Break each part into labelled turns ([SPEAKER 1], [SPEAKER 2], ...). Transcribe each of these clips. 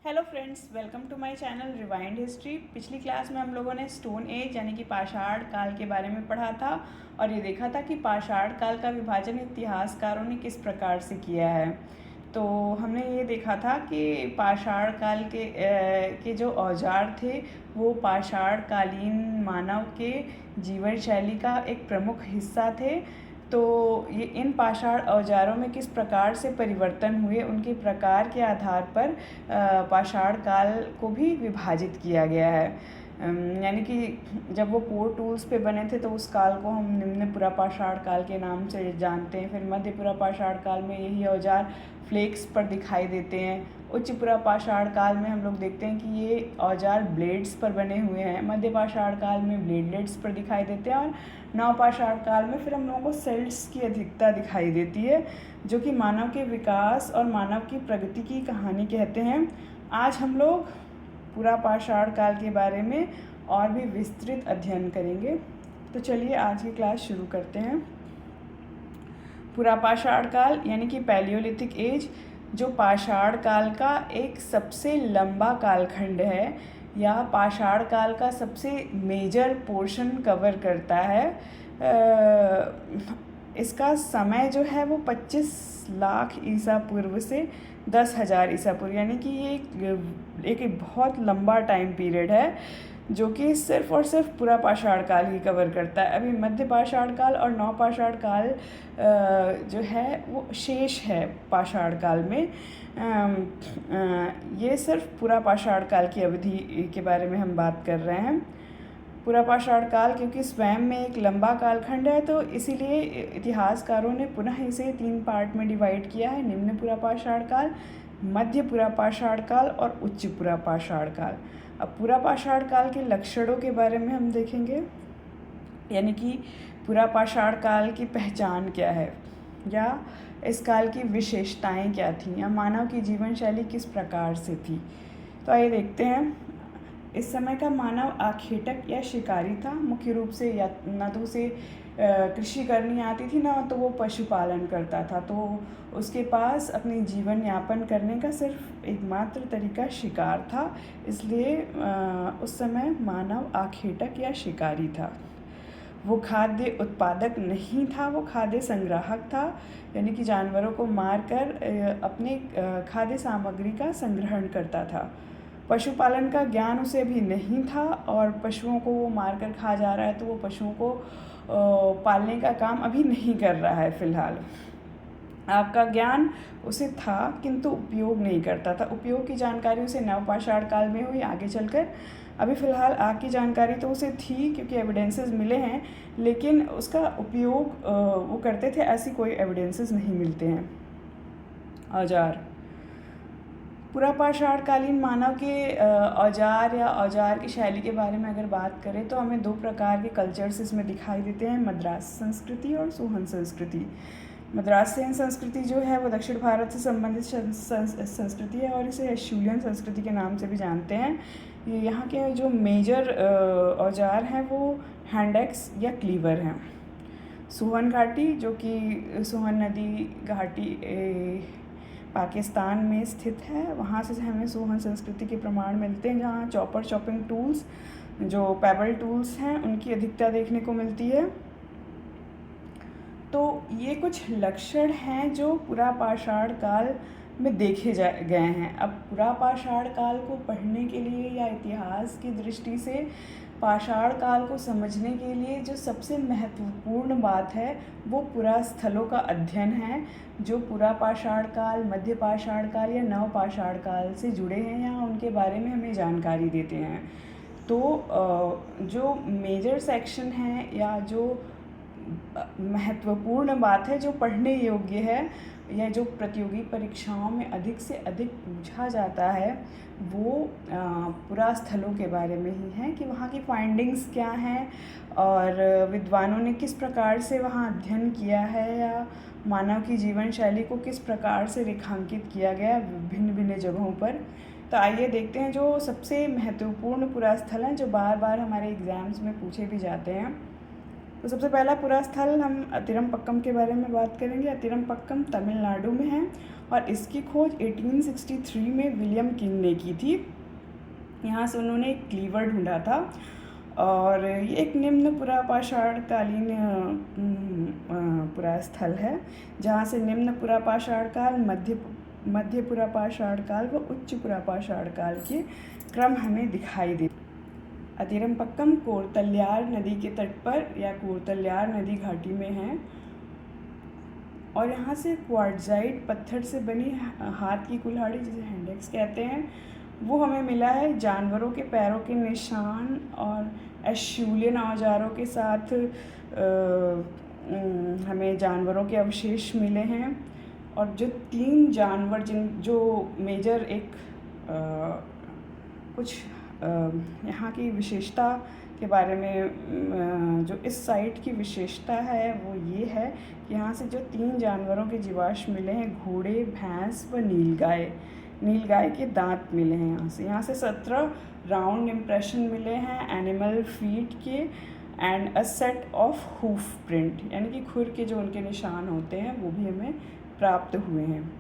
[SPEAKER 1] Hello friends, welcome to my channel rewind history. पिछली class में हम लोगों ने स्टोन एज यानी कि पाषाण काल के बारे में पढ़ा था और ये देखा था कि पाषाण काल का विभाजन इतिहासकारों ने किस प्रकार से किया है। तो हमने ये देखा था कि पाषाण काल के जो औजार थे वो पाषाण कालीन मानव के जीवन शैली का एक प्रमुख हिस्सा थे। तो ये इन पाषाण औजारों में किस प्रकार से परिवर्तन हुए, उनके प्रकार के आधार पर पाषाण काल को भी विभाजित किया गया है। यानी कि जब वो कोर टूल्स पे बने थे तो उस काल को हम निम्न पाषाण काल के नाम से जानते हैं। फिर मध्य पाषाण काल में यही औजार फ्लेक्स पर दिखाई देते हैं। उच्च पाषाण काल में हम लोग देखते हैं कि ये औजार ब्लेड्स पर बने हुए हैं। मध्य पाषाण काल में ब्लेडलेट्स पर दिखाई देते हैं और नवपाषाण काल में फिर हम लोगों को सेल्ट्स की अधिकता दिखाई देती है, जो कि मानव के विकास और मानव की प्रगति की कहानी कहते हैं। आज हम लोग पुरापाषाण काल के बारे में और भी विस्तृत अध्ययन करेंगे। तो चलिए आज की क्लास शुरू करते हैं। पुरापाषाण काल यानी कि पैलियोलिथिक एज, जो पाषाण काल का एक सबसे लंबा कालखंड है या पाषाण काल का सबसे मेजर पोर्शन कवर करता है। इसका समय जो है वो 25 लाख ईसा पूर्व से 10,000 ईसा पूर्व, यानी कि ये एक बहुत लंबा टाइम पीरियड है जो कि सिर्फ और सिर्फ पूरा पाषाण काल ही कवर करता है। अभी मध्य पाषाण काल और नवपाषाण काल जो है वो शेष है पाषाण काल में। ये सिर्फ पूरा पाषाण काल की अवधि के बारे में हम बात कर रहे हैं। पूरा पाषाण काल क्योंकि स्वयं में एक लंबा कालखंड है, तो इसीलिए इतिहासकारों ने पुनः इसे 3 पार्ट में डिवाइड किया है: निम्न पुरापाषाण काल, मध्य पुरापाषाण काल और उच्च पुरापाषाण काल। अब पुरापाषाण काल के लक्षणों के बारे में हम देखेंगे, यानी कि पुरापाषाण काल की पहचान क्या है या इस काल की विशेषताएं क्या थीं या मानव की जीवन शैली किस प्रकार से थी। तो आइए देखते हैं। इस समय का मानव आखेटक या शिकारी था। मुख्य रूप से या न तो उसे कृषि करनी आती थी, ना तो वो पशुपालन करता था। तो उसके पास अपने जीवन यापन करने का सिर्फ एकमात्र तरीका शिकार था। इसलिए उस समय मानव आखेटक या शिकारी था। वो खाद्य उत्पादक नहीं था, वो खाद्य संग्राहक था, यानी कि जानवरों को मारकर अपने खाद्य सामग्री का संग्रहण करता था। पशुपालन का ज्ञान उसे अभी नहीं था और पशुओं को वो मारकर खा जा रहा है, तो वो पशुओं को पालने का काम अभी नहीं कर रहा है फिलहाल। आपका ज्ञान उसे था किंतु उपयोग नहीं करता था। उपयोग की जानकारी उसे नवपाषाण काल में हुई आगे चलकर। अभी फ़िलहाल आग की जानकारी तो उसे थी क्योंकि एविडेंसेस मिले हैं, लेकिन उसका उपयोग वो करते थे ऐसी कोई एविडेंसेस नहीं मिलते हैं। औजार, पुरापाषाण कालीन मानव के औजार या औजार की शैली के बारे में अगर बात करें तो हमें 2 प्रकार के कल्चर्स इसमें दिखाई देते हैं: मद्रास संस्कृति और सुहन संस्कृति। मद्रासियन संस्कृति जो है वो दक्षिण भारत से संबंधित संस्कृति है और इसे एशुलियन संस्कृति के नाम से भी जानते हैं। यहाँ के जो मेजर औजार हैं वो हैंड एक्स या क्लीवर हैं। सुहन घाटी, जो कि सुहन नदी घाटी पाकिस्तान में स्थित है, वहाँ से हमें सुहन संस्कृति के प्रमाण मिलते हैं, जहाँ चॉपर चॉपिंग टूल्स, जो पेबल टूल्स हैं, उनकी अधिकता देखने को मिलती है। तो ये कुछ लक्षण हैं जो पुरापाषाण काल में देखे गए हैं। अब पुरापाषाण काल को पढ़ने के लिए या इतिहास की दृष्टि से पाषाण काल को समझने के लिए जो सबसे महत्वपूर्ण बात है वो पुरास्थलों का अध्ययन है, जो पुरापाषाण काल, मध्य पाषाण काल या नवपाषाण काल से जुड़े हैं या उनके बारे में हमें जानकारी देते हैं। तो जो मेजर सेक्शन है या जो महत्वपूर्ण बात है, जो पढ़ने योग्य है या जो प्रतियोगी परीक्षाओं में अधिक से अधिक पूछा जाता है, वो पुरास्थलों के बारे में ही है कि वहाँ की फाइंडिंग्स क्या हैं और विद्वानों ने किस प्रकार से वहाँ अध्ययन किया है या मानव की जीवन शैली को किस प्रकार से रेखांकित किया गया भिन्न भिन्न जगहों पर। तो आइए देखते हैं जो सबसे महत्वपूर्ण पुरास्थल हैं, जो बार बार हमारे एग्ज़ाम्स में पूछे भी जाते हैं। तो सबसे पहला पुरास्थल हम अतिरमपक्कम के बारे में बात करेंगे। अतिरमपक्कम तमिलनाडु में है और इसकी खोज 1863 में विलियम किंग ने की थी। यहाँ से उन्होंने एक क्लीवर ढूंढा था और ये एक निम्न पुरापाषाणकालीन पुरास्थल है, जहाँ से निम्न पुरापाषाण काल, मध्य पुरापाषाण काल व उच्च पुरापाषाण काल के क्रम हमें दिखाई दे। अतिरम्पक्कम कोरतल्यार नदी के तट पर या कोरतल्यार नदी घाटी में है और यहाँ से क्वार्ट्जाइट पत्थर से बनी हाथ की कुल्हाड़ी, जिसे हैंडेक्स कहते हैं, वो हमें मिला है। जानवरों के पैरों के निशान और एशूलियन औजारों के साथ हमें जानवरों के अवशेष मिले हैं। और जो 3 जानवर जो मेजर कुछ यहाँ की विशेषता के बारे में, जो इस साइट की विशेषता है वो ये है कि यहाँ से जो 3 जानवरों के जीवाश्म मिले हैं, घोड़े, भैंस व नीलगाय के दांत मिले हैं। यहाँ से 17 राउंड इम्प्रेशन मिले हैं एनिमल फीट के and a set of hoof print, यानी कि खुर के जो उनके निशान होते हैं वो भी हमें प्राप्त हुए हैं।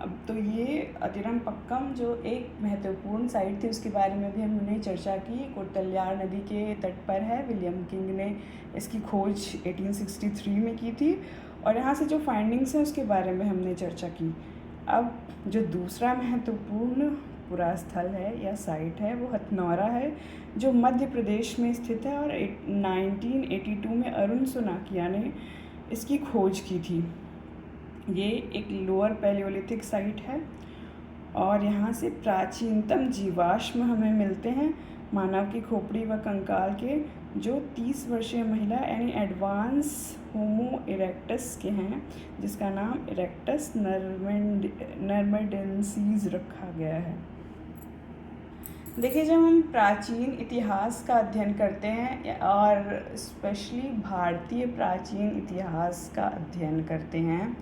[SPEAKER 1] अब तो ये अतिरम्पक्कम जो एक महत्वपूर्ण साइट थी उसके बारे में भी हमने चर्चा की। कोरतल्यार नदी के तट पर है, विलियम किंग ने इसकी खोज 1863 में की थी और यहाँ से जो फाइंडिंग्स हैं उसके बारे में हमने चर्चा की। अब जो दूसरा महत्वपूर्ण पुरास्थल है या साइट है वो हथनौरा है, जो मध्य प्रदेश में स्थित है और 1982 में अरुण सोनाकिया ने इसकी खोज की थी। ये एक लोअर पैलियोलिथिक साइट है और यहाँ से प्राचीनतम जीवाश्म हमें मिलते हैं मानव की खोपड़ी व कंकाल के, जो 30 वर्षीय महिला यानी एडवांस होमो इरेक्टस के हैं, जिसका नाम इरेक्टस नर्मेडेंसीज रखा गया है। देखिए, जब हम प्राचीन इतिहास का अध्ययन करते हैं और स्पेशली भारतीय प्राचीन इतिहास का अध्ययन करते हैं,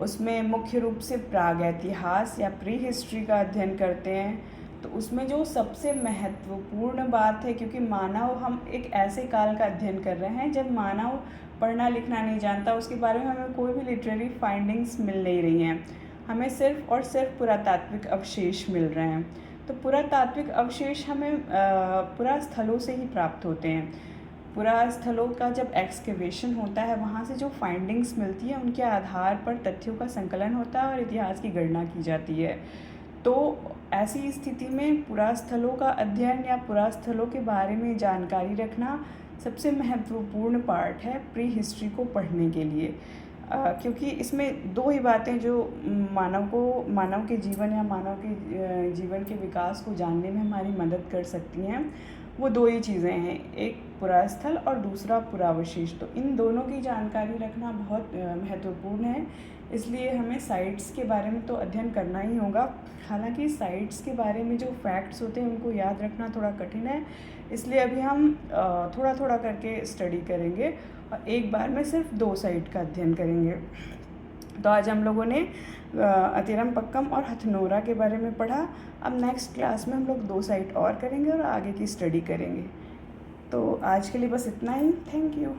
[SPEAKER 1] उसमें मुख्य रूप से प्रागैतिहास या प्री हिस्ट्री का अध्ययन करते हैं, तो उसमें जो सबसे महत्वपूर्ण बात है, क्योंकि हम एक ऐसे काल का अध्ययन कर रहे हैं जब मानव पढ़ना लिखना नहीं जानता, उसके बारे में हमें कोई भी लिटरेरी फाइंडिंग्स मिल नहीं रही हैं, हमें सिर्फ और सिर्फ पुरातात्विक अवशेष मिल रहे हैं। तो पुरातात्विक अवशेष हमें पुरास्थलों से ही प्राप्त होते हैं। पुरास्थलों का जब एक्सकेवेशन होता है, वहाँ से जो फाइंडिंग्स मिलती है उनके आधार पर तथ्यों का संकलन होता है और इतिहास की गणना की जाती है। तो ऐसी स्थिति में पुरास्थलों का अध्ययन या पुरास्थलों के बारे में जानकारी रखना सबसे महत्वपूर्ण पार्ट है प्री हिस्ट्री को पढ़ने के लिए, क्योंकि इसमें 2 ही बातें जो मानव के जीवन या मानव के जीवन के विकास को जानने में हमारी मदद कर सकती हैं। वो 2 ही चीज़ें हैं, एक पुरास्थल और दूसरा पुरावशेष। तो इन दोनों की जानकारी रखना बहुत महत्वपूर्ण है, इसलिए हमें साइट्स के बारे में तो अध्ययन करना ही होगा। हालांकि साइट्स के बारे में जो फैक्ट्स होते हैं उनको याद रखना थोड़ा कठिन है, इसलिए अभी हम थोड़ा थोड़ा करके स्टडी करेंगे और एक बार में सिर्फ 2 साइट का अध्ययन करेंगे। तो आज हम लोगों ने अतिरम्पक्कम और हथनोरा के बारे में पढ़ा। अब नेक्स्ट क्लास में हम लोग 2 साइट और करेंगे और आगे की स्टडी करेंगे। तो आज के लिए बस इतना ही। Thank you.